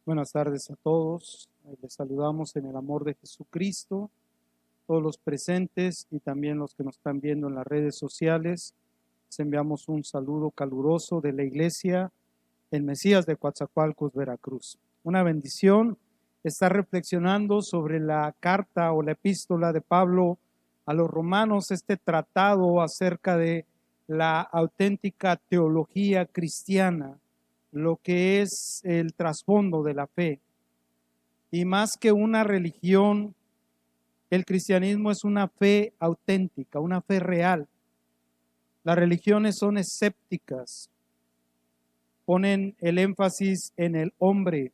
Buenas tardes a todos. Les saludamos en el amor de Jesucristo, todos los presentes y también los que nos están viendo en las redes sociales. Les enviamos un saludo caluroso de la iglesia El Mesías de Coatzacoalcos, Veracruz. Una bendición estar reflexionando sobre la carta o la epístola de Pablo a los romanos, este tratado acerca de la auténtica teología cristiana, lo que es el trasfondo de la fe. Y más que una religión, el cristianismo es una fe auténtica, una fe real. Las religiones son escépticas, ponen el énfasis en el hombre,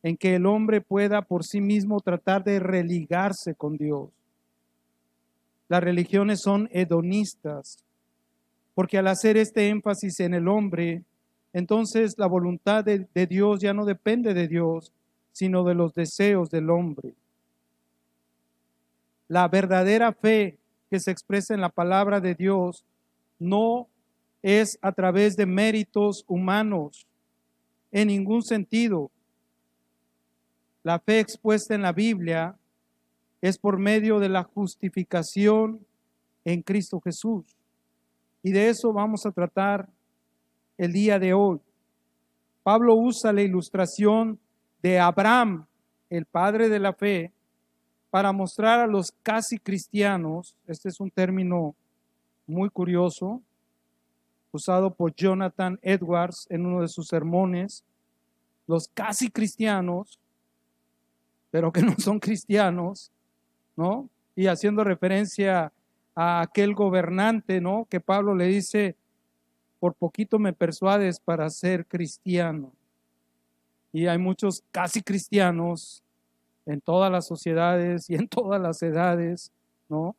en que el hombre pueda por sí mismo tratar de religarse con Dios. Las religiones son hedonistas, porque al hacer este énfasis en el hombre, entonces la voluntad de Dios ya no depende de Dios, sino de los deseos del hombre. La verdadera fe que se expresa en la palabra de Dios no es a través de méritos humanos, en ningún sentido. La fe expuesta en la Biblia es por medio de la justificación en Cristo Jesús. Y de eso vamos a tratar el día de hoy. Pablo usa la ilustración de Abraham, el padre de la fe, para mostrar a los casi cristianos, este es un término muy curioso, usado por Jonathan Edwards en uno de sus sermones, los casi cristianos, pero que no son cristianos, ¿no? Y haciendo referencia a aquel gobernante, ¿no? Que Pablo le dice, por poquito me persuades para ser cristiano. Y hay muchos casi cristianos en todas las sociedades y en todas las edades, ¿no?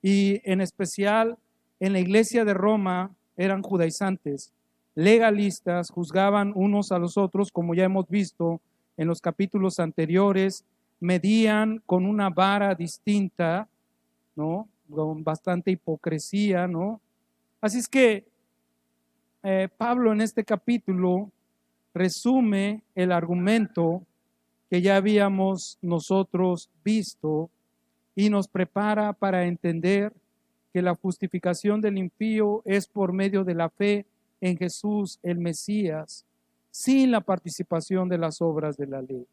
Y en especial en la iglesia de Roma eran judaizantes, legalistas, juzgaban unos a los otros, como ya hemos visto en los capítulos anteriores, medían con una vara distinta, ¿no? Con bastante hipocresía, ¿no? Así es que Pablo en este capítulo resume el argumento que ya habíamos nosotros visto y nos prepara para entender que la justificación del impío es por medio de la fe en Jesús, el Mesías, sin la participación de las obras de la ley.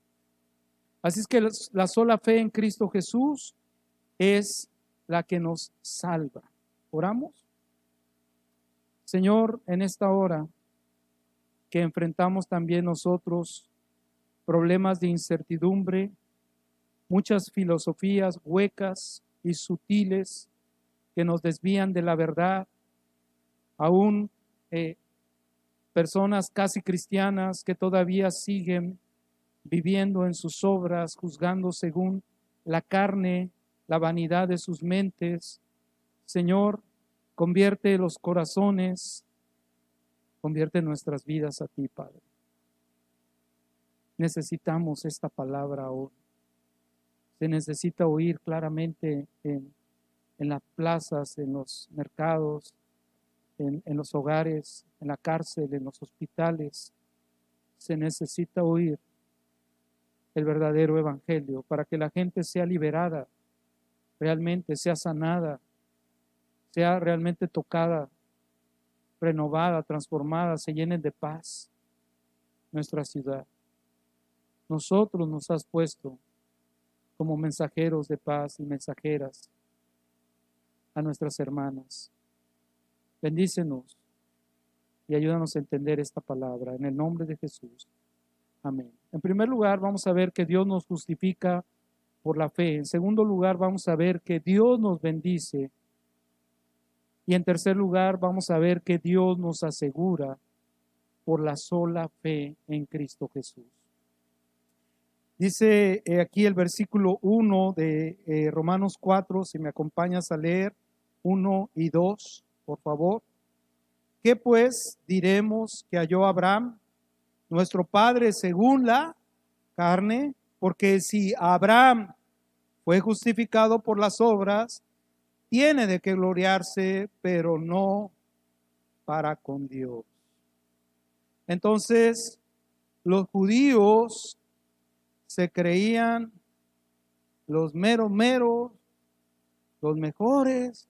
Así es que la sola fe en Cristo Jesús es la que nos salva. ¿Oramos? Señor, en esta hora que enfrentamos también nosotros problemas de incertidumbre, muchas filosofías huecas y sutiles que nos desvían de la verdad, aún personas casi cristianas que todavía siguen viviendo en sus obras, juzgando según la carne, la vanidad de sus mentes. Señor, convierte los corazones, convierte nuestras vidas a ti, Padre. Necesitamos esta palabra hoy. Se necesita oír claramente en las plazas, en los mercados, en los hogares, en la cárcel, en los hospitales. Se necesita oír el verdadero evangelio para que la gente sea liberada, realmente sea sanada, sea realmente tocada, renovada, transformada, se llenen de paz nuestra ciudad. Nosotros nos has puesto como mensajeros de paz y mensajeras a nuestras hermanas. Bendícenos y ayúdanos a entender esta palabra en el nombre de Jesús. Amén. En primer lugar, vamos a ver que Dios nos justifica por la fe. En segundo lugar, vamos a ver que Dios nos bendice. Y en tercer lugar, vamos a ver que Dios nos asegura por la sola fe en Cristo Jesús. Dice aquí el versículo 1 de Romanos 4, si me acompañas a leer 1 y 2, por favor. ¿Qué pues diremos que halló Abraham, nuestro padre según la carne? Porque si Abraham fue justificado por las obras, tiene de qué gloriarse, pero no para con Dios. Entonces, Los judíos se creían los meros, los mejores,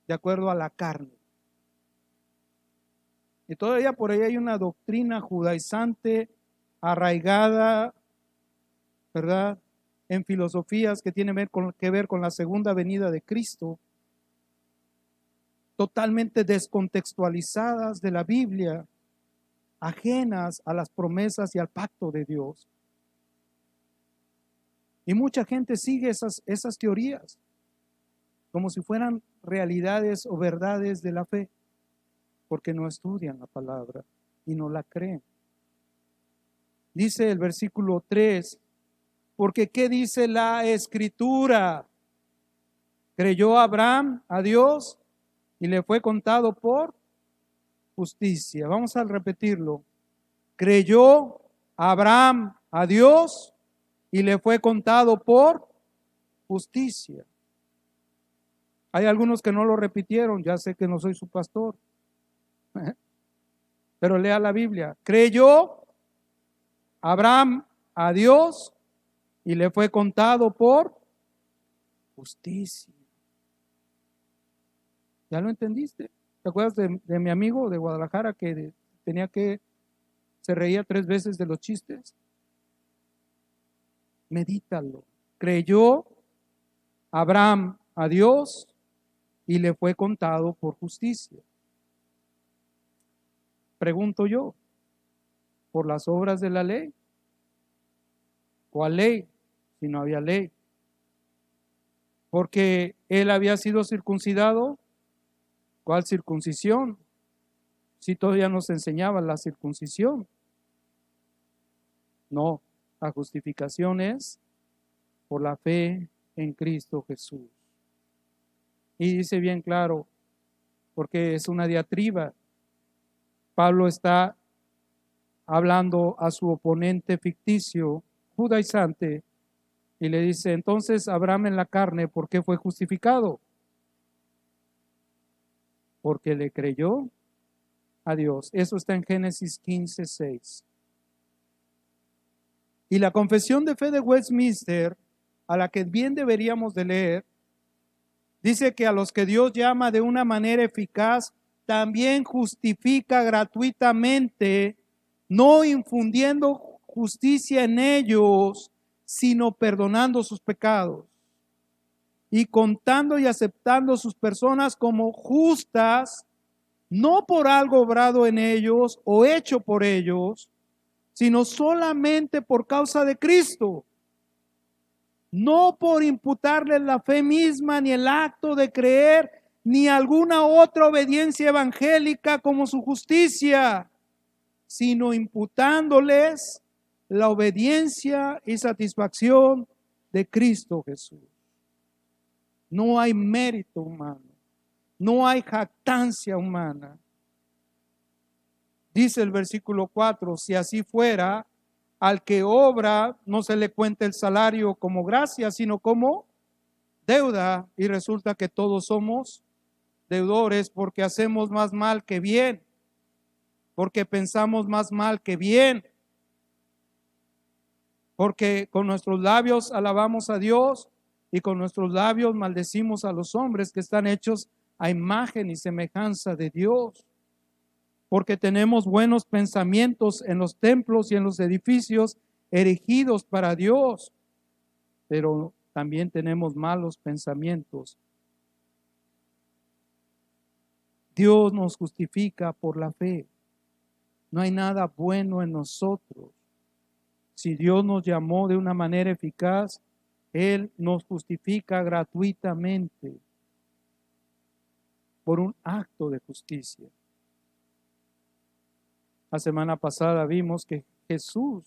de acuerdo a la carne. Y todavía por ahí hay una doctrina judaizante arraigada, ¿verdad?, en filosofías que tienen que ver con la segunda venida de Cristo, totalmente descontextualizadas de la Biblia, ajenas a las promesas y al pacto de Dios. Y mucha gente sigue esas teorías como si fueran realidades o verdades de la fe, porque no estudian la palabra y no la creen. Dice el versículo 3, porque ¿qué dice la Escritura? Creyó Abraham a Dios y le fue contado por justicia. Vamos a repetirlo. Creyó Abraham a Dios y le fue contado por justicia. Hay algunos que no lo repitieron, ya sé que no soy su pastor, pero lea la Biblia. Creyó Abraham a Dios y le fue contado por justicia. ¿Ya lo entendiste? ¿Te acuerdas de mi amigo de Guadalajara que se reía 3 veces de los chistes? Medítalo. Creyó Abraham a Dios y le fue contado por justicia. Pregunto yo, ¿por las obras de la ley? ¿Cuál ley? Si no había ley. Porque él había sido circuncidado. ¿Cuál circuncisión? Si todavía nos enseñaba la circuncisión. No, la justificación es por la fe en Cristo Jesús. Y dice bien claro, porque es una diatriba. Pablo está hablando a su oponente ficticio, judaizante, y le dice, entonces Abraham en la carne, ¿por qué fue justificado? Porque le creyó a Dios. Eso está en Génesis 15:6. Y la confesión de fe de Westminster, a la que bien deberíamos de leer, dice que a los que Dios llama de una manera eficaz, también justifica gratuitamente, no infundiendo justicia en ellos, sino perdonando sus pecados y contando y aceptando sus personas como justas, no por algo obrado en ellos o hecho por ellos, sino solamente por causa de Cristo, no por imputarles la fe misma, ni el acto de creer, ni alguna otra obediencia evangélica como su justicia, sino imputándoles la obediencia y satisfacción de Cristo Jesús. No hay mérito humano, no hay jactancia humana. Dice el versículo 4, si así fuera, al que obra no se le cuenta el salario como gracia, sino como deuda, y resulta que todos somos deudores porque hacemos más mal que bien, porque pensamos más mal que bien, porque con nuestros labios alabamos a Dios y con nuestros labios maldecimos a los hombres que están hechos a imagen y semejanza de Dios, porque tenemos buenos pensamientos en los templos y en los edificios erigidos para Dios, pero también tenemos malos pensamientos. Dios nos justifica por la fe. No hay nada bueno en nosotros. Si Dios nos llamó de una manera eficaz, Él nos justifica gratuitamente por un acto de justicia. La semana pasada vimos que Jesús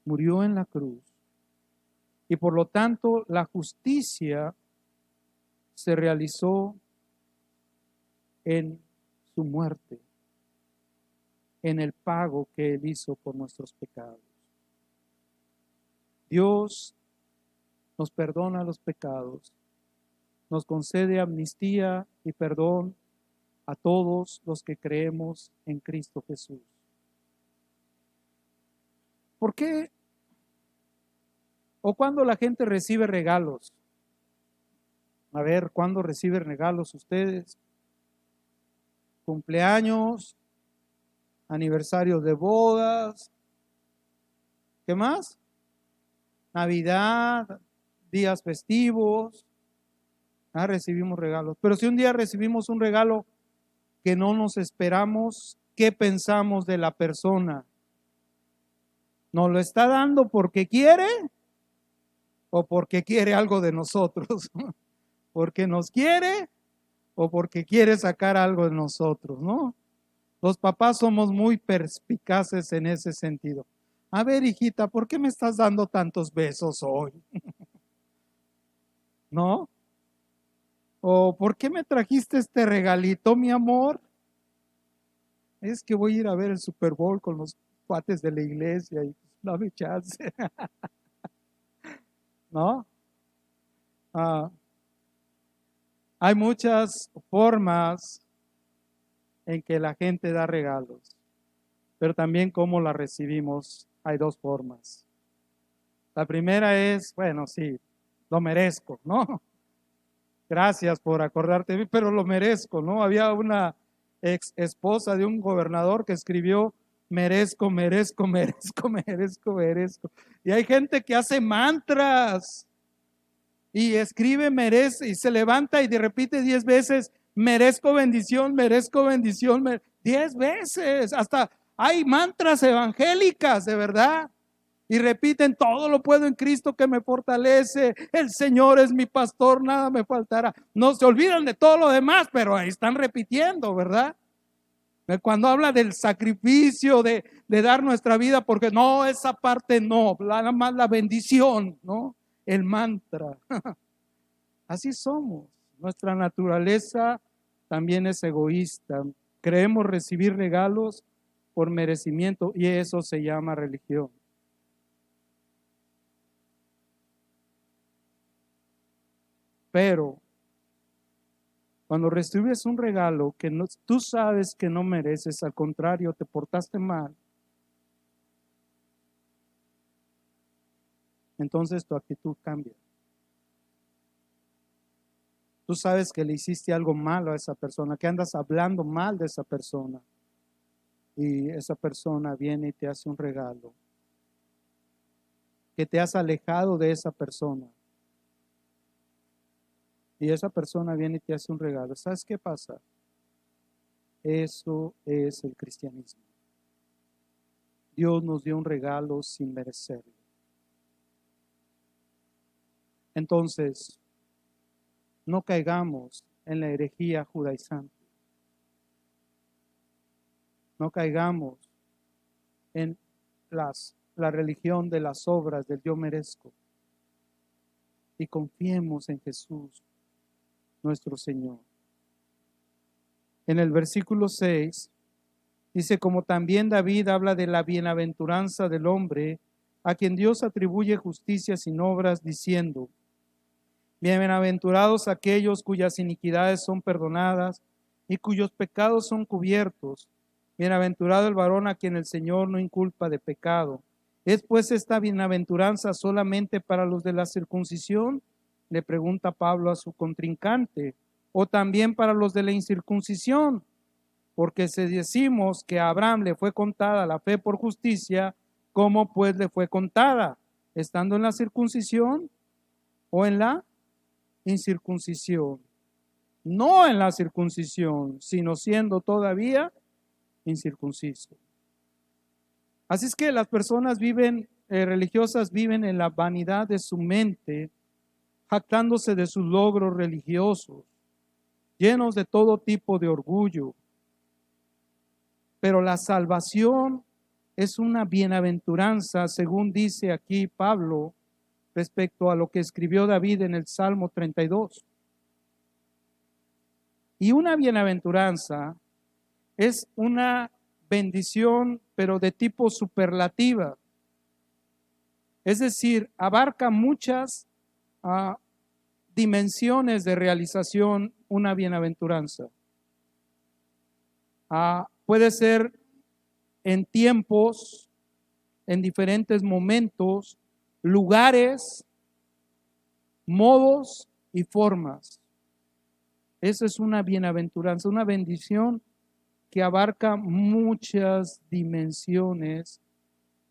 murió en la cruz y por lo tanto la justicia se realizó en su muerte, en el pago que Él hizo por nuestros pecados. Dios nos perdona los pecados, nos concede amnistía y perdón a todos los que creemos en Cristo Jesús. ¿Por qué? ¿O cuando la gente recibe regalos? A ver, ¿cuándo reciben regalos ustedes? Cumpleaños, aniversarios de bodas, ¿qué más? Navidad, días festivos, recibimos regalos. Pero si un día recibimos un regalo que no nos esperamos, ¿qué pensamos de la persona? ¿Nos lo está dando porque quiere o porque quiere algo de nosotros? ¿Porque nos quiere o porque quiere sacar algo de nosotros, no? Los papás somos muy perspicaces en ese sentido. A ver, hijita, ¿por qué me estás dando tantos besos hoy? ¿No? ¿O por qué me trajiste este regalito, mi amor? Es que voy a ir a ver el Super Bowl con los cuates de la iglesia y dame chance, ¿no? Ah, hay muchas formas en que la gente da regalos, pero también cómo la recibimos. Hay dos formas. La primera es, bueno, sí, lo merezco, ¿no? Gracias por acordarte de mí, pero lo merezco, ¿no? Había una ex esposa de un gobernador que escribió, merezco, merezco, merezco, merezco, merezco. Y hay gente que hace mantras y escribe merece y se levanta y repite 10 veces, merezco bendición, 10 veces. Hasta hay mantras evangélicas, de verdad. Y repiten, todo lo puedo en Cristo que me fortalece, el Señor es mi pastor, nada me faltará. No se olvidan de todo lo demás, pero ahí están repitiendo, ¿verdad? Cuando habla del sacrificio, de dar nuestra vida, porque no, esa parte no, nada más la bendición, ¿no? El mantra. Así somos. Nuestra naturaleza también es egoísta. Creemos recibir regalos por merecimiento y eso se llama religión. Pero cuando recibes un regalo que no, tú sabes que no mereces, al contrario, te portaste mal, entonces tu actitud cambia. Tú sabes que le hiciste algo malo a esa persona, que andas hablando mal de esa persona, y esa persona viene y te hace un regalo, que te has alejado de esa persona, y esa persona viene y te hace un regalo. ¿Sabes qué pasa? Eso es el cristianismo. Dios nos dio un regalo sin merecerlo. Entonces, no caigamos en la herejía judaizante. No caigamos en la religión de las obras del yo merezco. Y confiemos en Jesús, nuestro Señor. En el versículo 6 dice, como también David habla de la bienaventuranza del hombre, a quien Dios atribuye justicia sin obras, diciendo, bienaventurados aquellos cuyas iniquidades son perdonadas y cuyos pecados son cubiertos. Bienaventurado el varón a quien el Señor no inculpa de pecado. ¿Es pues esta bienaventuranza solamente para los de la circuncisión? Le pregunta Pablo a su contrincante. ¿O también para los de la incircuncisión? Porque si decimos que a Abraham le fue contada la fe por justicia, ¿cómo pues le fue contada? ¿Estando en la circuncisión o en la incircuncisión? No en la circuncisión, sino siendo todavía incircunciso. Así es que las personas religiosas viven en la vanidad de su mente, jactándose de sus logros religiosos, llenos de todo tipo de orgullo. Pero la salvación es una bienaventuranza, según dice aquí Pablo, respecto a lo que escribió David en el Salmo 32. Y una bienaventuranza es una bendición, pero de tipo superlativa. Es decir, abarca muchas dimensiones de realización una bienaventuranza. Puede ser en tiempos en diferentes momentos, lugares, modos y formas. Esa es una bienaventuranza, una bendición que abarca muchas dimensiones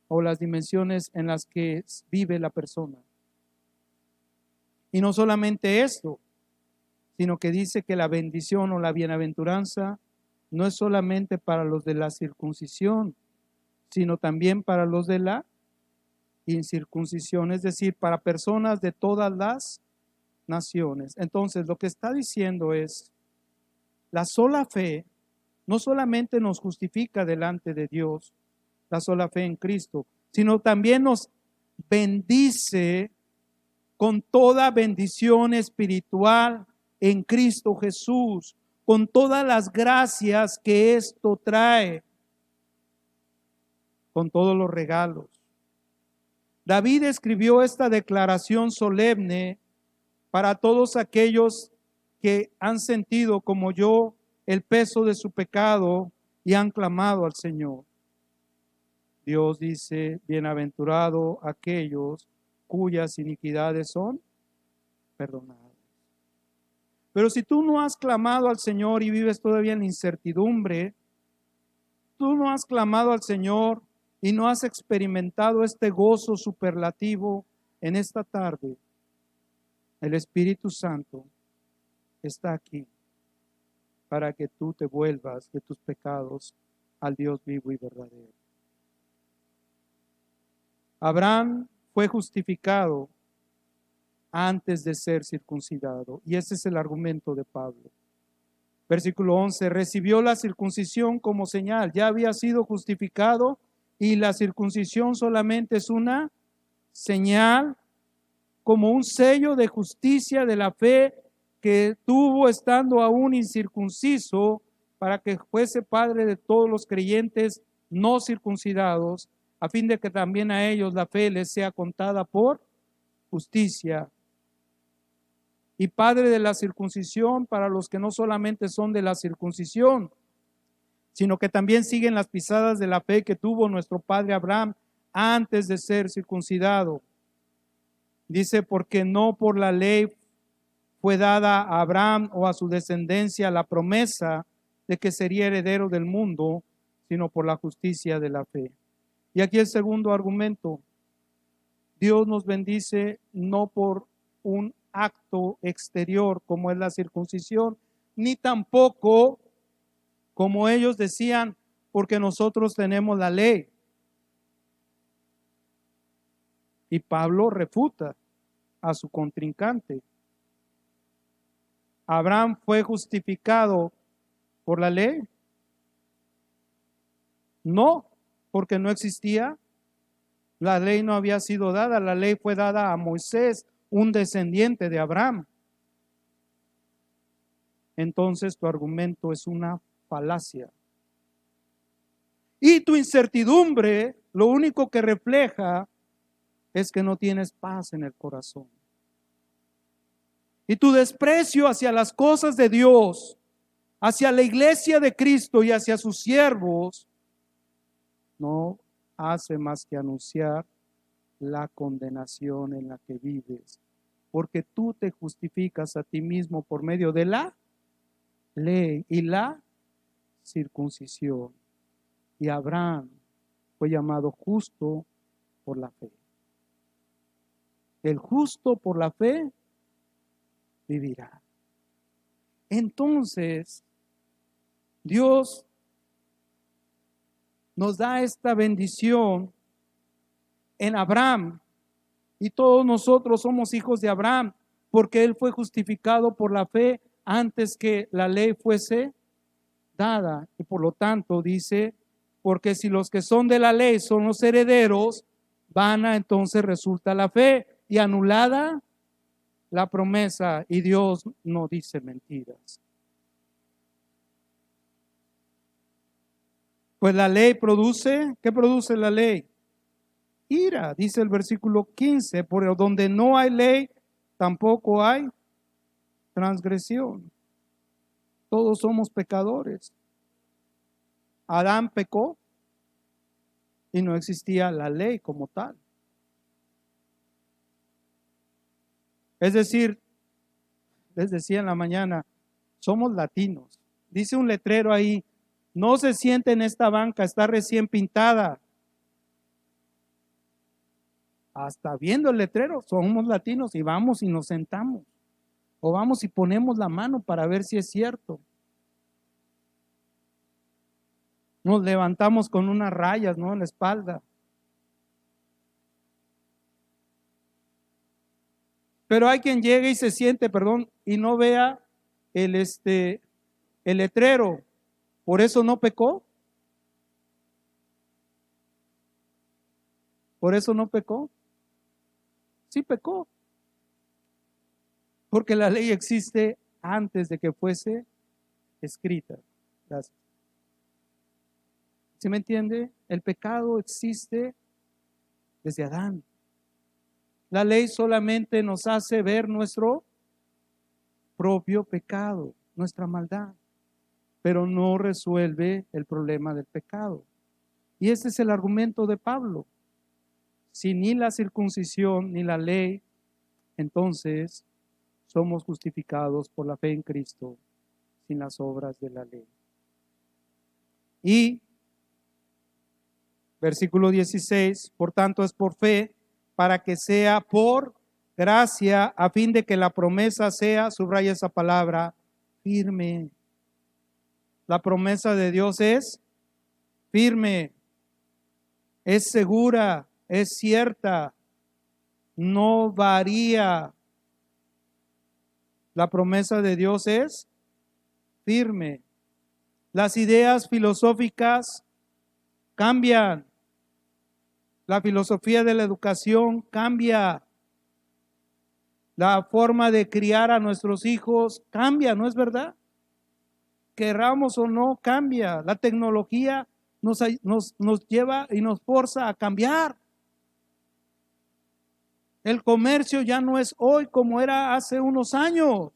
o las dimensiones en las que vive la persona. Y no solamente esto, sino que dice que la bendición o la bienaventuranza no es solamente para los de la circuncisión, sino también para los de la incircuncisión, es decir, para personas de todas las naciones. Entonces, lo que está diciendo es, la sola fe no solamente nos justifica delante de Dios, la sola fe en Cristo, sino también nos bendice con toda bendición espiritual en Cristo Jesús, con todas las gracias que esto trae, con todos los regalos. David escribió esta declaración solemne para todos aquellos que han sentido como yo el peso de su pecado y han clamado al Señor. Dios dice, bienaventurado aquellos cuyas iniquidades son perdonadas. Pero si tú no has clamado al Señor y vives todavía en incertidumbre, tú no has clamado al Señor y no has experimentado este gozo superlativo en esta tarde, el Espíritu Santo está aquí para que tú te vuelvas de tus pecados al Dios vivo y verdadero. Abraham fue justificado antes de ser circuncidado, y ese es el argumento de Pablo. Versículo 11, recibió la circuncisión como señal, ya había sido justificado y la circuncisión solamente es una señal, como un sello de justicia de la fe que tuvo estando aún incircunciso, para que fuese padre de todos los creyentes no circuncidados, a fin de que también a ellos la fe les sea contada por justicia. Y padre de la circuncisión para los que no solamente son de la circuncisión, sino que también siguen las pisadas de la fe que tuvo nuestro padre Abraham antes de ser circuncidado. Dice, porque no por la ley fue dada a Abraham o a su descendencia la promesa de que sería heredero del mundo, sino por la justicia de la fe. Y aquí el segundo argumento, Dios nos bendice no por un acto exterior como es la circuncisión, ni tampoco, como ellos decían, porque nosotros tenemos la ley. Y Pablo refuta a su contrincante. ¿Abraham fue justificado por la ley? No, porque no existía. La ley no había sido dada, la ley fue dada a Moisés, un descendiente de Abraham. Entonces tu argumento es una falacia. Y tu incertidumbre, lo único que refleja es que no tienes paz en el corazón. Y tu desprecio hacia las cosas de Dios, hacia la iglesia de Cristo y hacia sus siervos, no hace más que anunciar la condenación en la que vives, porque tú te justificas a ti mismo por medio de la ley y la circuncisión. Y Abraham fue llamado justo por la fe. El justo por la fe vivirá. Entonces, Dios nos da esta bendición en Abraham, y todos nosotros somos hijos de Abraham, porque él fue justificado por la fe antes que la ley fuese dada. Y por lo tanto dice, porque si los que son de la ley son los herederos, vana entonces resulta la fe y anulada la promesa, y Dios no dice mentiras. Pues la ley produce, ¿qué produce la ley? Ira, dice el versículo 15, por donde no hay ley, tampoco hay transgresión. Todos somos pecadores. Adán pecó y no existía la ley como tal. Es decir, les decía en la mañana, somos latinos. Dice un letrero ahí, no se siente en esta banca, está recién pintada. Hasta viendo el letrero, somos latinos y vamos y nos sentamos. O vamos y ponemos la mano para ver si es cierto. Nos levantamos con unas rayas, ¿no?, en la espalda. Pero hay quien llegue y se siente, perdón, y no vea el letrero. Por eso no pecó. Por eso no pecó. Sí pecó. Porque la ley existe antes de que fuese escrita. Gracias. ¿Sí me entiende? El pecado existe desde Adán. La ley solamente nos hace ver nuestro propio pecado, nuestra maldad, pero no resuelve el problema del pecado. Y este es el argumento de Pablo. Si ni la circuncisión ni la ley, entonces somos justificados por la fe en Cristo sin las obras de la ley. Y versículo 16, por tanto es por fe, para que sea por gracia, a fin de que la promesa sea, subraya esa palabra, firme. La promesa de Dios es firme, es segura, es cierta, no varía. La promesa de Dios es firme. Las ideas filosóficas cambian. La filosofía de la educación cambia. La forma de criar a nuestros hijos cambia, ¿no es verdad? Querramos o no, cambia. La tecnología nos lleva y nos forza a cambiar. El comercio ya no es hoy como era hace unos años.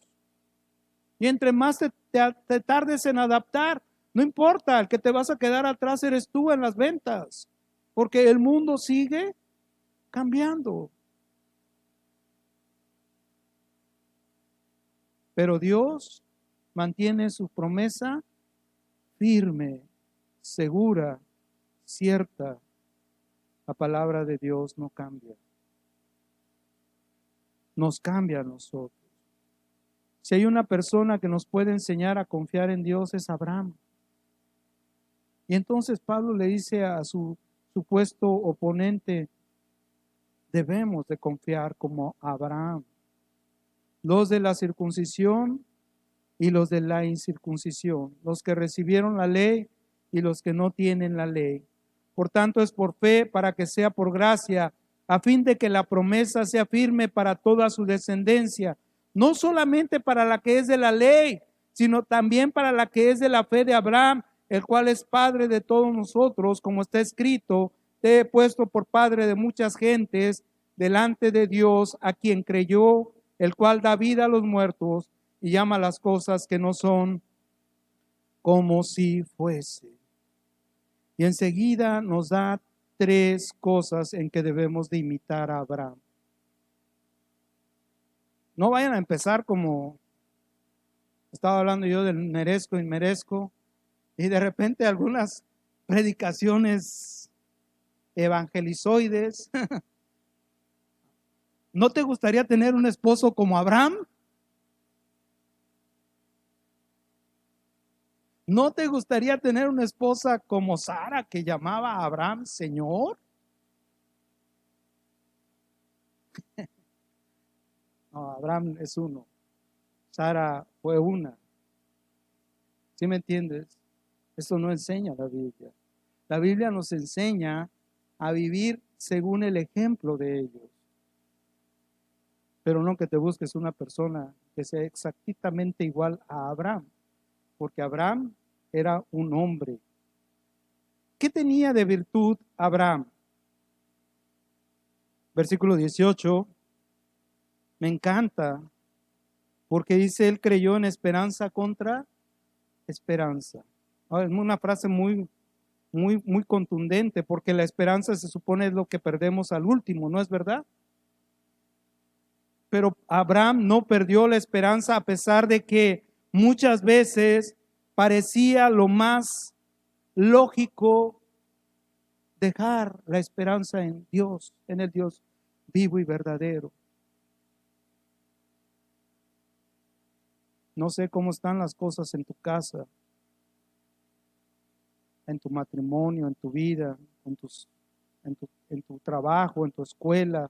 Y entre más te tardes en adaptar, no importa, el que te vas a quedar atrás eres tú en las ventas, porque el mundo sigue cambiando. Pero Dios mantiene su promesa firme, segura, cierta. La palabra de Dios no cambia. Nos cambia a nosotros. Si hay una persona que nos puede enseñar a confiar en Dios es Abraham. Y entonces Pablo le dice a su supuesto oponente, debemos de confiar como Abraham. Los de la circuncisión y los de la incircuncisión, los que recibieron la ley y los que no tienen la ley. Por tanto es por fe para que sea por gracia, a fin de que la promesa sea firme para toda su descendencia, no solamente para la que es de la ley, sino también para la que es de la fe de Abraham, el cual es padre de todos nosotros, como está escrito, te he puesto por padre de muchas gentes delante de Dios, a quien creyó, el cual da vida a los muertos y llama las cosas que no son como si fuese. Y enseguida nos da tres cosas en que debemos de imitar a Abraham. No vayan a empezar como estaba hablando yo del merezco y merezco, y de repente algunas predicaciones evangelizoides. ¿No te gustaría tener un esposo como Abraham? ¿No te gustaría tener una esposa como Sara, que llamaba a Abraham Señor? No, Abraham es uno. Sara fue una. ¿Sí me entiendes? Esto no enseña la Biblia. La Biblia nos enseña a vivir según el ejemplo de ellos. Pero no que te busques una persona que sea exactamente igual a Abraham, porque Abraham era un hombre. ¿Qué tenía de virtud Abraham? Versículo 18, me encanta, porque dice, él creyó en esperanza contra esperanza. Es una frase muy muy, muy contundente, porque la esperanza se supone es lo que perdemos al último, ¿no es verdad? Pero Abraham no perdió la esperanza a pesar de que muchas veces parecía lo más lógico dejar la esperanza en Dios, en el Dios vivo y verdadero. No sé cómo están las cosas en tu casa, en tu matrimonio, en tu vida, en tu trabajo, en tu escuela.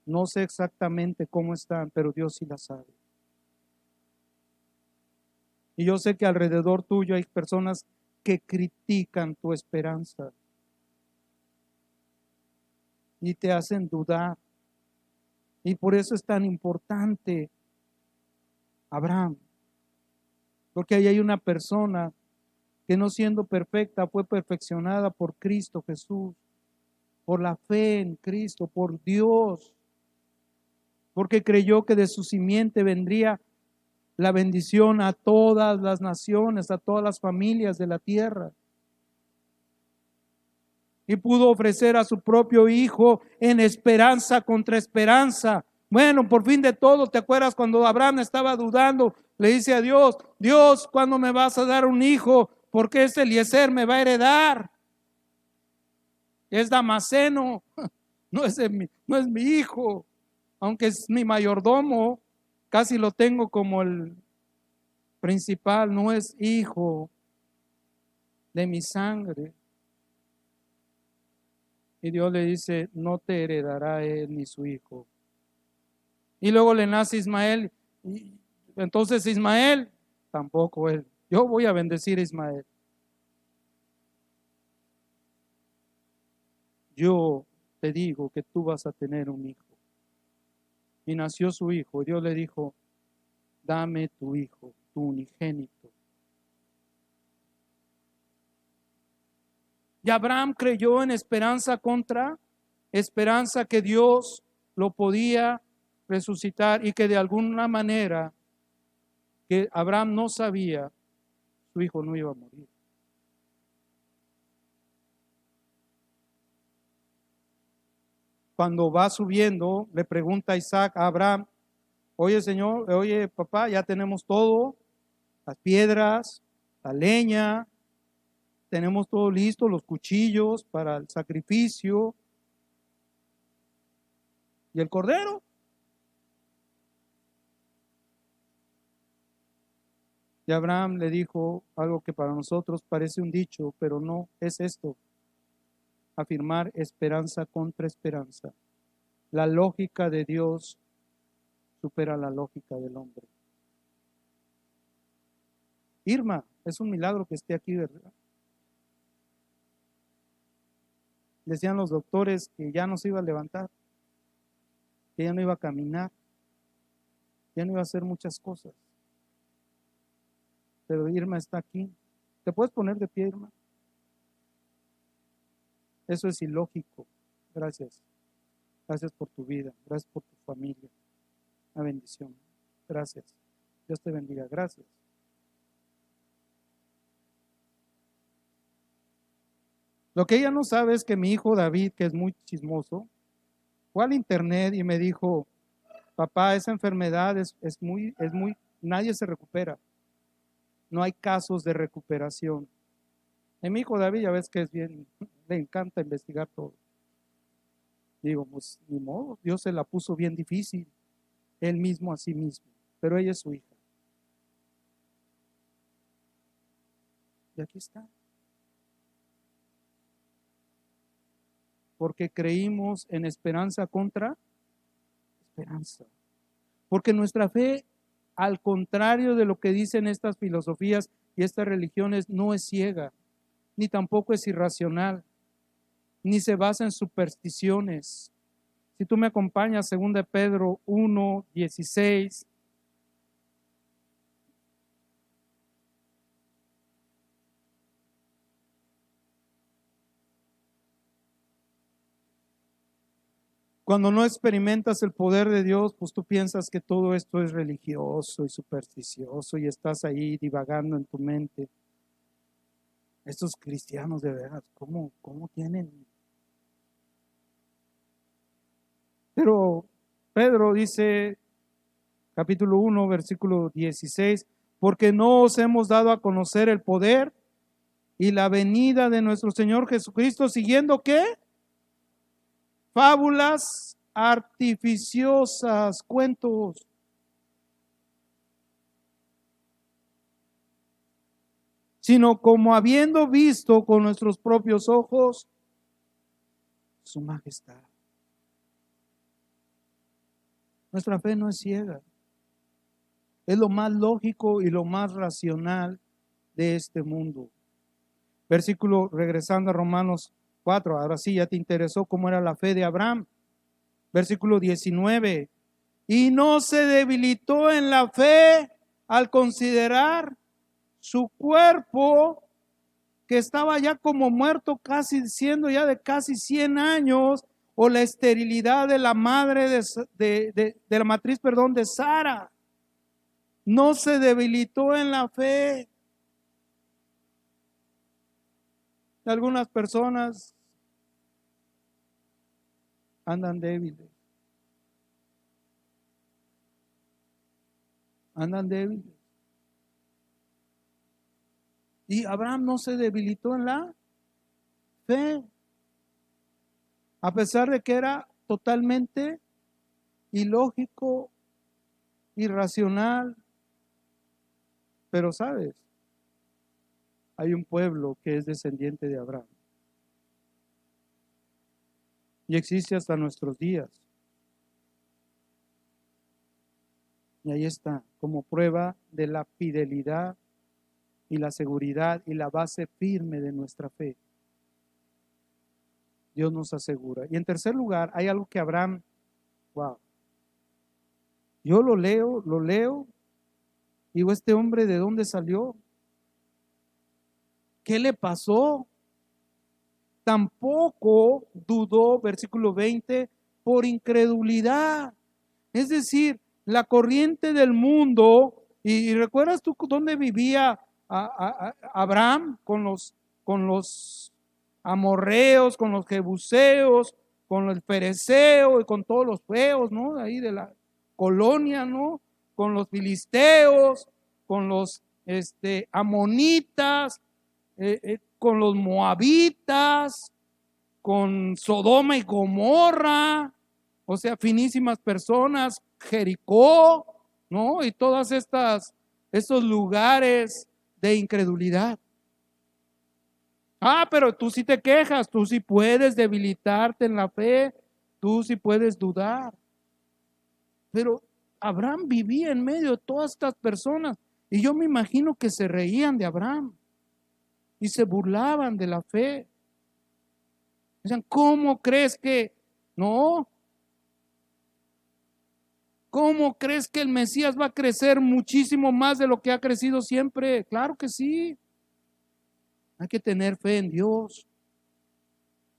No sé exactamente cómo están, pero Dios sí las sabe. Y yo sé que alrededor tuyo hay personas que critican tu esperanza y te hacen dudar. Y por eso es tan importante Abraham, porque ahí hay una persona que no siendo perfecta fue perfeccionada por Cristo Jesús, por la fe en Cristo, por Dios, porque creyó que de su simiente vendría la bendición a todas las naciones, a todas las familias de la tierra. Y pudo ofrecer a su propio hijo en esperanza contra esperanza. Bueno, por fin de todo, ¿te acuerdas cuando Abraham estaba dudando? Le dice a Dios, Dios, ¿cuándo me vas a dar un hijo? Porque este Eliezer me va a heredar. Es Damaseno, no es mi hijo, aunque es mi mayordomo, casi lo tengo como el principal, no es hijo de mi sangre. Y Dios le dice, no te heredará él ni su hijo. Y luego le nace Ismael, y entonces Ismael, tampoco él. Yo voy a bendecir a Ismael. Yo te digo que tú vas a tener un hijo. Y nació su hijo. Dios le dijo, dame tu hijo, tu unigénito. Y Abraham creyó en esperanza contra esperanza, que Dios lo podía resucitar y que de alguna manera que Abraham no sabía, su hijo no iba a morir. Cuando va subiendo, le pregunta a Isaac a Abraham, oye Señor, oye papá, ya tenemos todo, las piedras, la leña, tenemos todo listo, los cuchillos para el sacrificio y el cordero. Y Abraham le dijo algo que para nosotros parece un dicho, pero no es esto: afirmar esperanza contra esperanza. La lógica de Dios supera la lógica del hombre. Irma, es un milagro que esté aquí, ¿verdad? Decían los doctores que ya no se iba a levantar, que ya no iba a caminar, ya no iba a hacer muchas cosas. Pero Irma está aquí. ¿Te puedes poner de pie, Irma? Eso es ilógico. Gracias. Gracias por tu vida. Gracias por tu familia. Una bendición. Gracias. Dios te bendiga. Gracias. Lo que ella no sabe es que mi hijo David, que es muy chismoso, fue al internet y me dijo, papá, esa enfermedad es muy, nadie se recupera. No hay casos de recuperación. Y mi hijo David, ya ves que es bien, le encanta investigar todo. Digo, pues ni modo, Dios se la puso bien difícil, él mismo a sí mismo, pero ella es su hija. Y aquí está. Porque creímos en esperanza contra esperanza. Porque nuestra fe, al contrario de lo que dicen estas filosofías y estas religiones, no es ciega, ni tampoco es irracional, ni se basa en supersticiones. Si tú me acompañas, 2 Pedro 1:16. Cuando no experimentas el poder de Dios, pues tú piensas que todo esto es religioso y supersticioso y estás ahí divagando en tu mente. estos cristianos de veras, ¿cómo tienen? Pero Pedro dice, capítulo 1, versículo 16, porque no os hemos dado a conocer el poder y la venida de nuestro Señor Jesucristo, siguiendo ¿qué? Fábulas artificiosas, cuentos. Sino como habiendo visto con nuestros propios ojos su majestad. Nuestra fe no es ciega. Es lo más lógico y lo más racional de este mundo. Versículo, regresando a Romanos 4, ahora sí ya te interesó cómo era la fe de Abraham. Versículo 19, y no se debilitó en la fe al considerar su cuerpo, que estaba ya como muerto, casi siendo ya de casi 100 años, o la esterilidad de la madre de la matriz, de Sara. No se debilitó en la fe. Algunas personas andan débiles. Andan débiles. Y Abraham no se debilitó en la fe, a pesar de que era totalmente ilógico, irracional. Pero sabes, hay un pueblo que es descendiente de Abraham. Y existe hasta nuestros días. Y ahí está, como prueba de la fidelidad y la seguridad y la base firme de nuestra fe. Dios nos asegura. Y en tercer lugar, hay algo que Abraham, wow, yo lo leo, digo, este hombre, ¿de dónde salió? ¿Qué le pasó? Tampoco dudó, versículo 20, por incredulidad. Es decir, la corriente del mundo, y recuerdas tú dónde vivía Abraham con los amorreos, con los jebuseos, con el fereceo y con todos los feos, ¿no? Ahí de la colonia, ¿no? Con los filisteos, con los amonitas, con los moabitas, con Sodoma y Gomorra, o sea, finísimas personas, Jericó, ¿no? Y todas estos lugares de incredulidad. Pero tú sí te quejas, tú sí puedes debilitarte en la fe, tú sí puedes dudar. Pero Abraham vivía en medio de todas estas personas y yo me imagino que se reían de Abraham y se burlaban de la fe. Dicen, ¿cómo crees que no? ¿Cómo crees que el Mesías va a crecer muchísimo más de lo que ha crecido siempre? Claro que sí. Hay que tener fe en Dios.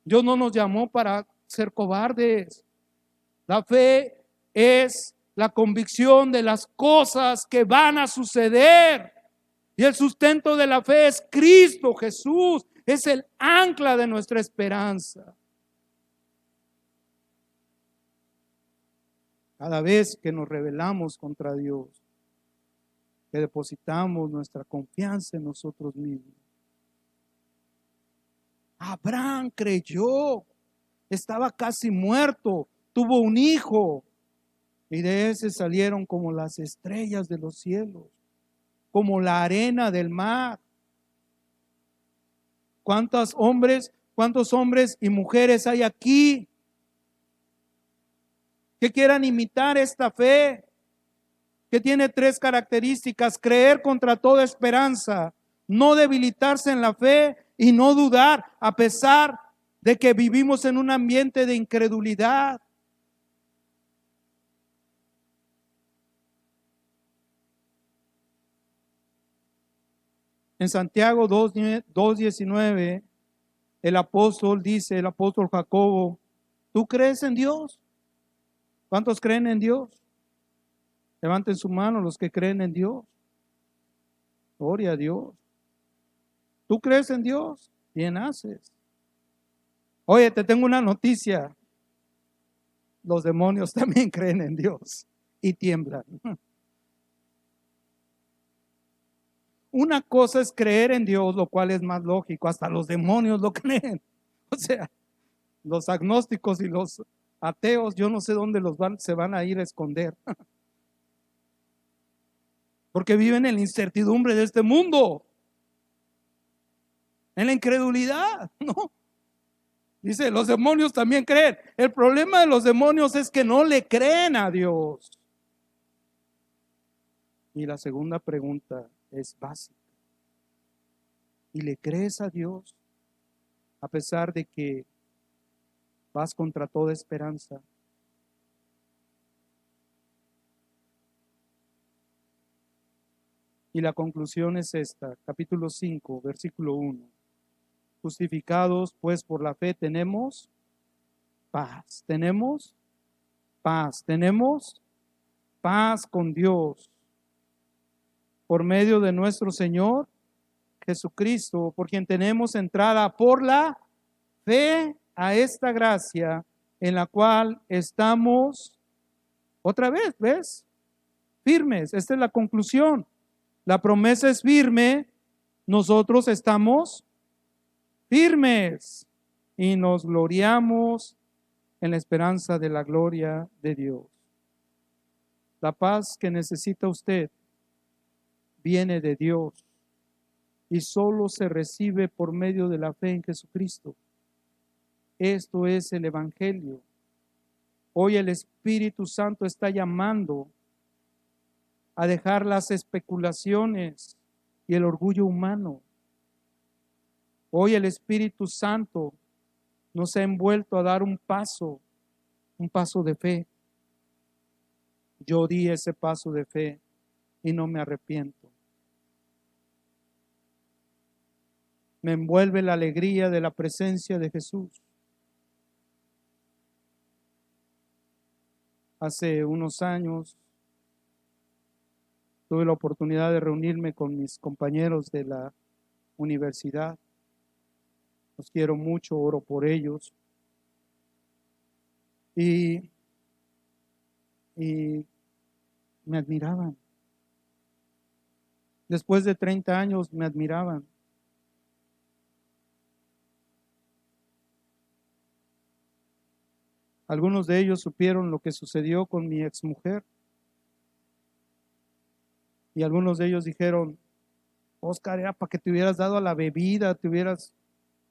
Dios no nos llamó para ser cobardes. La fe es la convicción de las cosas que van a suceder. Y el sustento de la fe es Cristo Jesús. Es el ancla de nuestra esperanza. Cada vez que nos rebelamos contra Dios, que depositamos nuestra confianza en nosotros mismos. Abraham creyó, estaba casi muerto, tuvo un hijo y de ese salieron como las estrellas de los cielos, como la arena del mar. ¿Cuántos hombres y mujeres hay aquí que quieran imitar esta fe? Que tiene tres características: creer contra toda esperanza, no debilitarse en la fe y no dudar a pesar de que vivimos en un ambiente de incredulidad. En Santiago 2:19, el apóstol Jacobo, ¿tú crees en Dios? ¿Cuántos creen en Dios? Levanten su mano los que creen en Dios. Gloria a Dios. ¿Tú crees en Dios? Bien haces. Oye, te tengo una noticia. Los demonios también creen en Dios y tiemblan. Una cosa es creer en Dios, lo cual es más lógico. Hasta los demonios lo creen. O sea, los agnósticos y los ateos, yo no sé dónde se van a ir a esconder. Porque viven en la incertidumbre de este mundo, en la incredulidad, ¿no? Dice, los demonios también creen. El problema de los demonios es que no le creen a Dios. Y la segunda pregunta es básica. ¿Y le crees a Dios a pesar de que vas contra toda esperanza? Y la conclusión es esta, capítulo 5, versículo 1. Justificados pues por la fe tenemos paz. Tenemos paz. Tenemos paz con Dios por medio de nuestro Señor Jesucristo, por quien tenemos entrada por la fe a esta gracia en la cual estamos, otra vez, ¿ves? Firmes. Esta es la conclusión. La promesa es firme, nosotros estamos firmes y nos gloriamos en la esperanza de la gloria de Dios. La paz que necesita usted viene de Dios y solo se recibe por medio de la fe en Jesucristo. Esto es el Evangelio. Hoy el Espíritu Santo está llamando a dejar las especulaciones y el orgullo humano. Hoy el Espíritu Santo nos ha envuelto a dar un paso de fe. Yo di ese paso de fe y no me arrepiento. Me envuelve la alegría de la presencia de Jesús. Hace unos años tuve la oportunidad de reunirme con mis compañeros de la universidad. Los quiero mucho, oro por ellos. Y me admiraban. Después de 30 años me admiraban. Algunos de ellos supieron lo que sucedió con mi exmujer. Y algunos de ellos dijeron, Oscar, era para que te hubieras dado a la bebida, te hubieras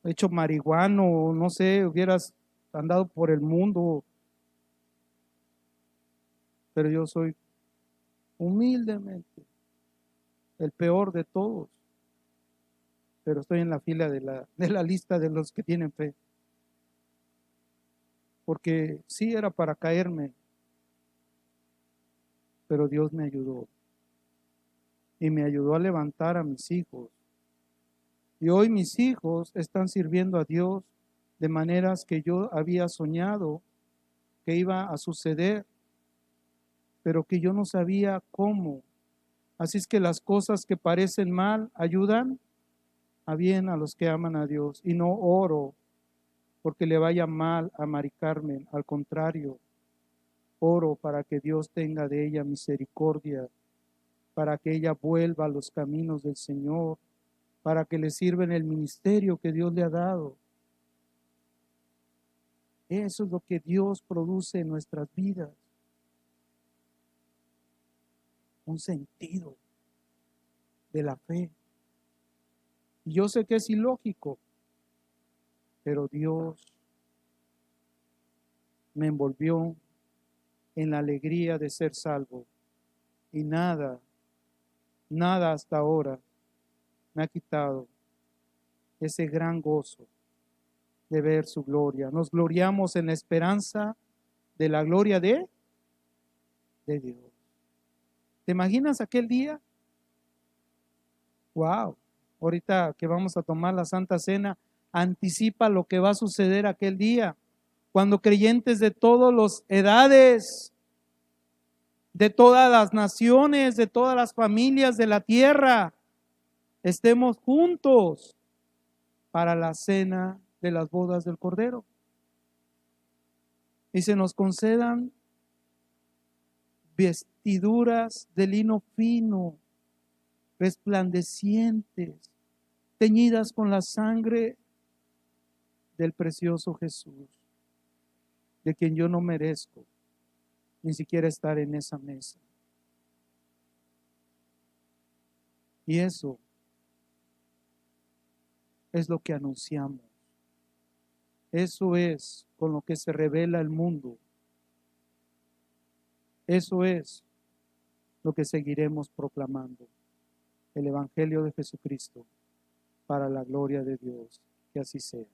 hecho marihuano, no sé, hubieras andado por el mundo. Pero yo soy humildemente el peor de todos. Pero estoy en la fila de la lista de los que tienen fe. Porque sí era para caerme, pero Dios me ayudó. Y me ayudó a levantar a mis hijos. Y hoy mis hijos están sirviendo a Dios de maneras que yo había soñado que iba a suceder, pero que yo no sabía cómo. Así es que las cosas que parecen mal ayudan a bien a los que aman a Dios. Y no oro porque le vaya mal a Mari Carmen, al contrario, oro para que Dios tenga de ella misericordia, para que ella vuelva a los caminos del Señor, para que le sirva en el ministerio que Dios le ha dado. Eso es lo que Dios produce en nuestras vidas. Un sentido de la fe. Y yo sé que es ilógico, pero Dios me envolvió en la alegría de ser salvo. Y nada hasta ahora me ha quitado ese gran gozo de ver su gloria. Nos gloriamos en la esperanza de la gloria de Dios. ¿Te imaginas aquel día? Wow, ahorita que vamos a tomar la Santa Cena, anticipa lo que va a suceder aquel día, cuando creyentes de todas las edades, de todas las naciones, de todas las familias de la tierra, estemos juntos para la cena de las bodas del Cordero. Y se nos concedan vestiduras de lino fino, resplandecientes, teñidas con la sangre del precioso Jesús, de quien yo no merezco ni siquiera estar en esa mesa. Y eso es lo que anunciamos. Eso es con lo que se revela el mundo. Eso es lo que seguiremos proclamando. El Evangelio de Jesucristo para la gloria de Dios. Que así sea.